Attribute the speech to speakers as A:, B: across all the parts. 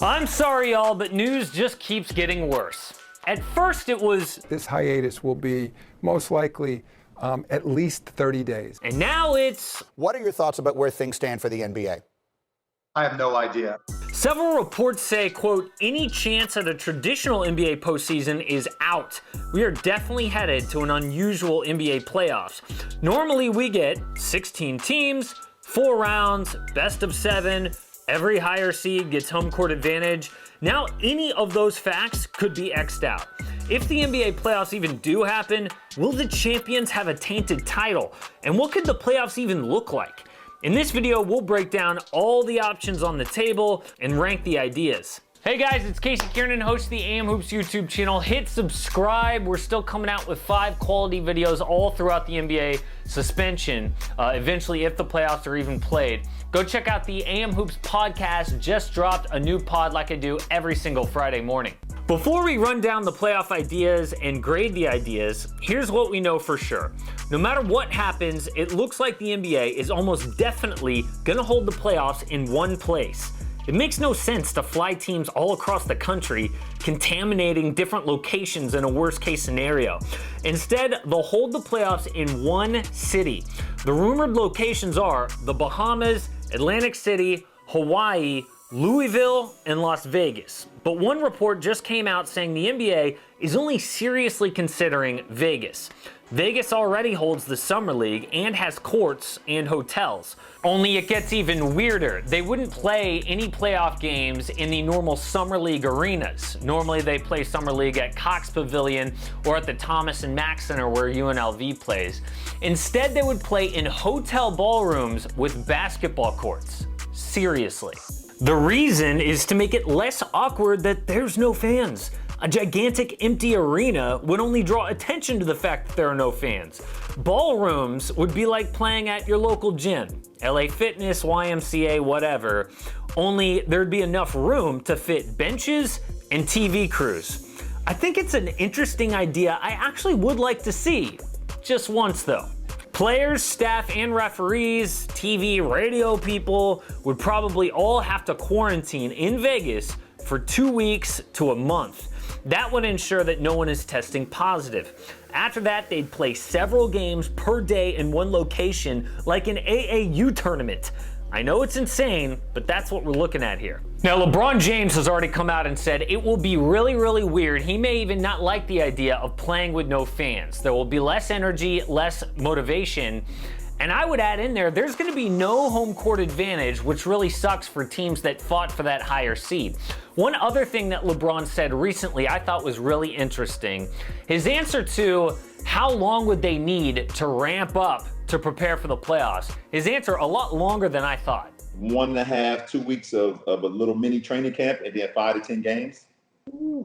A: I'm sorry, y'all, but news just keeps getting worse. At first, it was...
B: This hiatus will be most likely at least 30 days.
A: And now it's...
C: What are your thoughts about where things stand for the NBA?
D: I have no idea.
A: Several reports say, quote, any chance at a traditional NBA postseason is out. We are definitely headed to an unusual NBA playoffs. Normally, we get 16 teams, 4 rounds, best of 7, every higher seed gets home court advantage. Now, any of those facts could be X'd out. If the NBA playoffs even do happen, will the champions have a tainted title? And what could the playoffs even look like? In this video, we'll break down all the options on the table and rank the ideas. Hey guys, it's Casey Kiernan, host of the AM Hoops YouTube channel. Hit subscribe. We're still coming out with 5 quality videos all throughout the NBA suspension, eventually if the playoffs are even played. Go check out the AM Hoops podcast. Just dropped a new pod like I do every single Friday morning. Before we run down the playoff ideas and grade the ideas, here's what we know for sure. No matter what happens, it looks like the NBA is almost definitely gonna hold the playoffs in one place. It makes no sense to fly teams all across the country, contaminating different locations in a worst case scenario. Instead, they'll hold the playoffs in one city. The rumored locations are the Bahamas, Atlantic City, Hawaii, Louisville, and Las Vegas. But one report just came out saying the NBA is only seriously considering Vegas. Vegas already holds the Summer League and has courts and hotels. Only it gets even weirder. They wouldn't play any playoff games in the normal Summer League arenas. Normally they play Summer League at Cox Pavilion or at the Thomas and Mack Center where UNLV plays. Instead, they would play in hotel ballrooms with basketball courts. Seriously. The reason is to make it less awkward that there's no fans. A gigantic empty arena would only draw attention to the fact that there are no fans. Ballrooms would be like playing at your local gym, LA Fitness, YMCA, whatever, only there'd be enough room to fit benches and TV crews. I think it's an interesting idea I actually would like to see, just once though. Players, staff, and referees, TV, radio people would probably all have to quarantine in Vegas for 2 weeks to a month. That would ensure that no one is testing positive. After that, they'd play several games per day in one location, like an AAU tournament. I know it's insane, but that's what we're looking at here. Now, LeBron James has already come out and said it will be really, really weird. He may even not like the idea of playing with no fans. There will be less energy, less motivation. And I would add in there, there's gonna be no home court advantage, which really sucks for teams that fought for that higher seed. One other thing that LeBron said recently I thought was really interesting. His answer to how long would they need to ramp up to prepare for the playoffs? His answer, a lot longer than I thought.
E: 1.5, 2 weeks of a little mini training camp and then 5 to 10 games.
F: Ooh.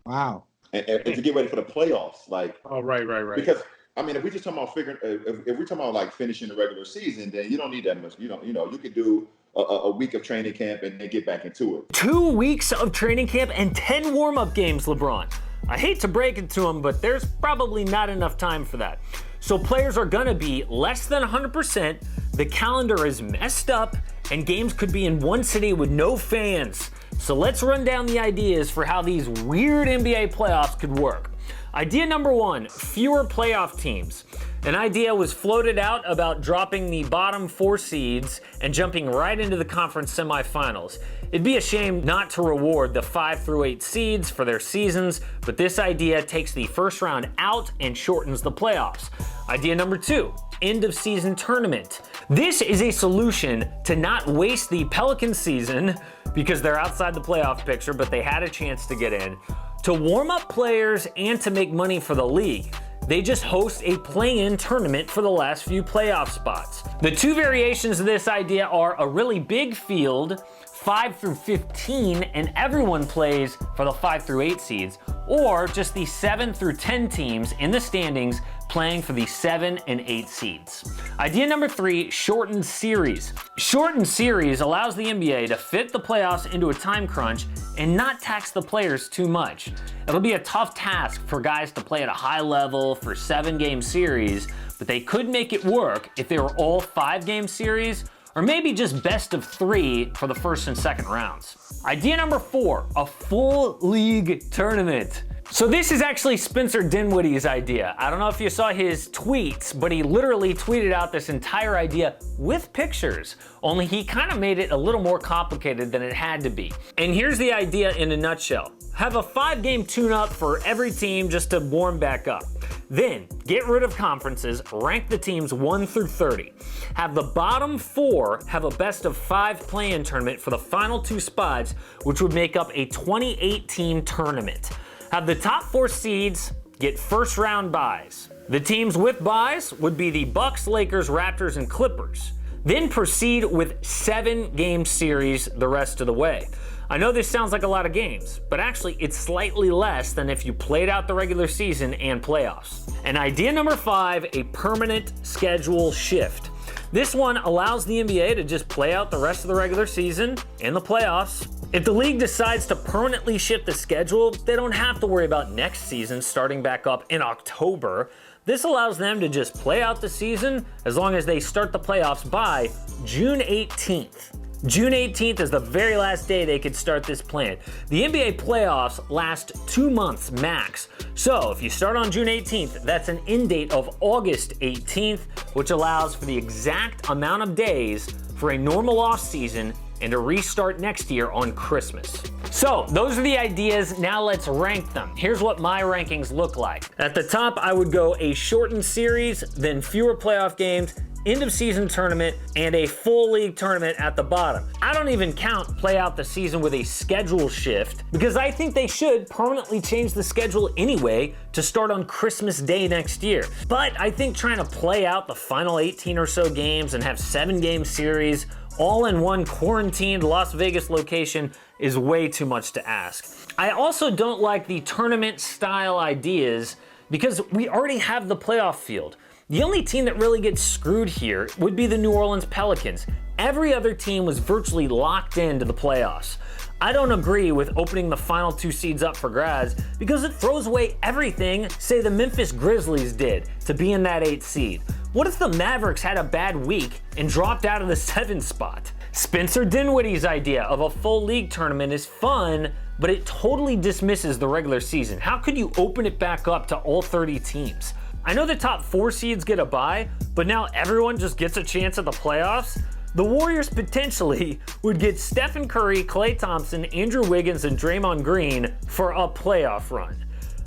F: Wow.
E: And to get ready for the playoffs. Like,
D: Oh, right.
E: because I mean, if we just talking about figuring, if we're talking about like finishing the regular season, then you don't need that much. You know, you could do a week of training camp and then get back into it.
A: 2 weeks of training camp and 10 warm-up games, LeBron. I hate to break it to him, but there's probably not enough time for that. So players are gonna be less than 100%, the calendar is messed up, and games could be in one city with no fans. So let's run down the ideas for how these weird NBA playoffs could work. Idea number 1, fewer playoff teams. An idea was floated out about dropping the bottom 4 seeds and jumping right into the conference semifinals. It'd be a shame not to reward the 5 through 8 seeds for their seasons, but this idea takes the first round out and shortens the playoffs. Idea number 2, end of season tournament. This is a solution to not waste the Pelicans season because they're outside the playoff picture, but they had a chance to get in, to warm up players and to make money for the league. They just host a play-in tournament for the last few playoff spots. The 2 variations of this idea are a really big field, 5 through 15, and everyone plays for the 5 through 8 seeds, or just the 7 through 10 teams in the standings playing for the 7 and 8 seeds. Idea number 3, shortened series. Shortened series allows the NBA to fit the playoffs into a time crunch and not tax the players too much. It'll be a tough task for guys to play at a high level for 7-game series, but they could make it work if they were all 5-game series or maybe just best of 3 for the first and second rounds. Idea number 4, a full league tournament. So this is actually Spencer Dinwiddie's idea. I don't know if you saw his tweets, but he literally tweeted out this entire idea with pictures, only he kind of made it a little more complicated than it had to be. And here's the idea in a nutshell. Have a 5-game tune-up for every team just to warm back up. Then, get rid of conferences, rank the teams 1 through 30. Have the bottom 4 have a best of 5 play-in tournament for the final 2 spots, which would make up a 28-team tournament. Have the top 4 seeds get first round byes. The teams with byes would be the Bucks, Lakers, Raptors, and Clippers. Then proceed with 7-game series the rest of the way. I know this sounds like a lot of games, but actually it's slightly less than if you played out the regular season and playoffs. And idea number 5, a permanent schedule shift. This one allows the NBA to just play out the rest of the regular season and the playoffs. If the league decides to permanently shift the schedule, they don't have to worry about next season starting back up in October. This allows them to just play out the season as long as they start the playoffs by June 18th. June 18th is the very last day they could start this plan. The NBA playoffs last 2 months max. So if you start on June 18th, that's an end date of August 18th, which allows for the exact amount of days for a normal off season and to restart next year on Christmas. So those are the ideas. Now let's rank them. Here's what my rankings look like. At the top, I would go a shortened series, then fewer playoff games, end of season tournament, and a full league tournament at the bottom. I don't even count play out the season with a schedule shift because I think they should permanently change the schedule anyway to start on Christmas Day next year. But I think trying to play out the final 18 or so games and have 7-game series all in one quarantined Las Vegas location is way too much to ask. I also don't like the tournament style ideas because we already have the playoff field. The only team that really gets screwed here would be the New Orleans Pelicans. Every other team was virtually locked into the playoffs. I don't agree with opening the final 2 seeds up for grabs because it throws away everything, say the Memphis Grizzlies did, to be in that 8th seed. What if the Mavericks had a bad week and dropped out of the 7th spot? Spencer Dinwiddie's idea of a full league tournament is fun, but it totally dismisses the regular season. How could you open it back up to all 30 teams? I know the top 4 seeds get a bye, but now everyone just gets a chance at the playoffs? The Warriors potentially would get Stephen Curry, Klay Thompson, Andrew Wiggins, and Draymond Green for a playoff run.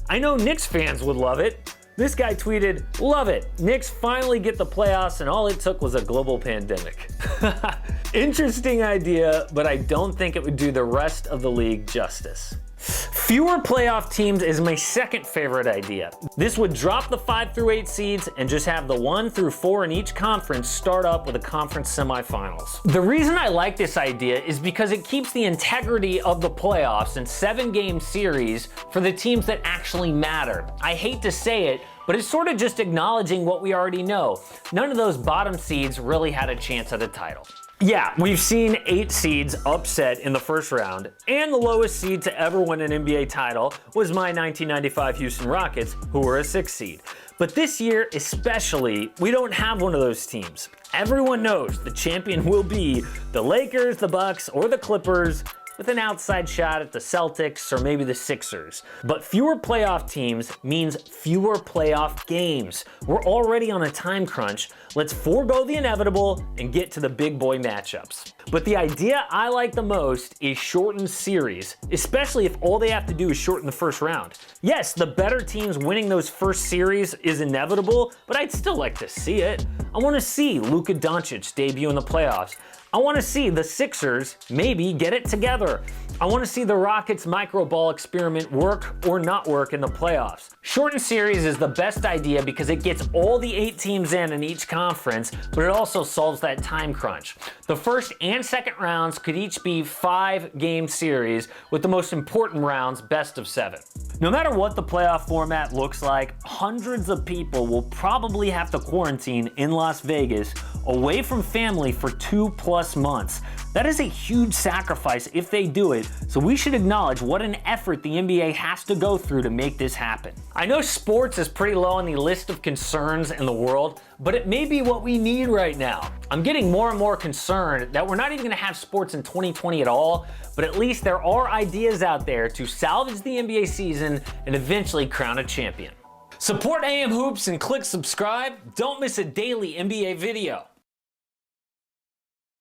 A: I know Knicks fans would love it. This guy tweeted, "Love it. Knicks finally get the playoffs and all it took was a global pandemic." Interesting idea, but I don't think it would do the rest of the league justice. Fewer playoff teams is my second favorite idea. This would drop the 5 through 8 seeds and just have the 1 through 4 in each conference start up with a conference semifinals. The reason I like this idea is because it keeps the integrity of the playoffs in 7-game series for the teams that actually matter. I hate to say it, but it's sort of just acknowledging what we already know. None of those bottom seeds really had a chance at a title. Yeah, we've seen 8 seeds upset in the first round, and the lowest seed to ever win an NBA title was my 1995 Houston Rockets, who were a 6 seed. But this year especially, we don't have one of those teams. Everyone knows the champion will be the Lakers, the Bucks, or the Clippers, with an outside shot at the Celtics or maybe the Sixers. But fewer playoff teams means fewer playoff games. We're already on a time crunch. Let's forego the inevitable and get to the big boy matchups. But the idea I like the most is shortened series, especially if all they have to do is shorten the first round. Yes, the better teams winning those first series is inevitable, but I'd still like to see it. I want to see Luka Doncic debut in the playoffs. I want to see the Sixers maybe get it together. I want to see the Rockets micro ball experiment work or not work in the playoffs. Shortened series is the best idea because it gets all the 8 teams in each conference, but it also solves that time crunch. The first and second rounds could each be 5-game series with the most important rounds best of 7. No matter what the playoff format looks like, hundreds of people will probably have to quarantine in Las Vegas away from family for 2+ months. That is a huge sacrifice if they do it, so we should acknowledge what an effort the NBA has to go through to make this happen. I know sports is pretty low on the list of concerns in the world, but it may be what we need right now. I'm getting more and more concerned that we're not even going to have sports in 2020 at all, but at least there are ideas out there to salvage the NBA season and eventually crown a champion. Support AM Hoops and click subscribe. Don't miss a daily NBA video.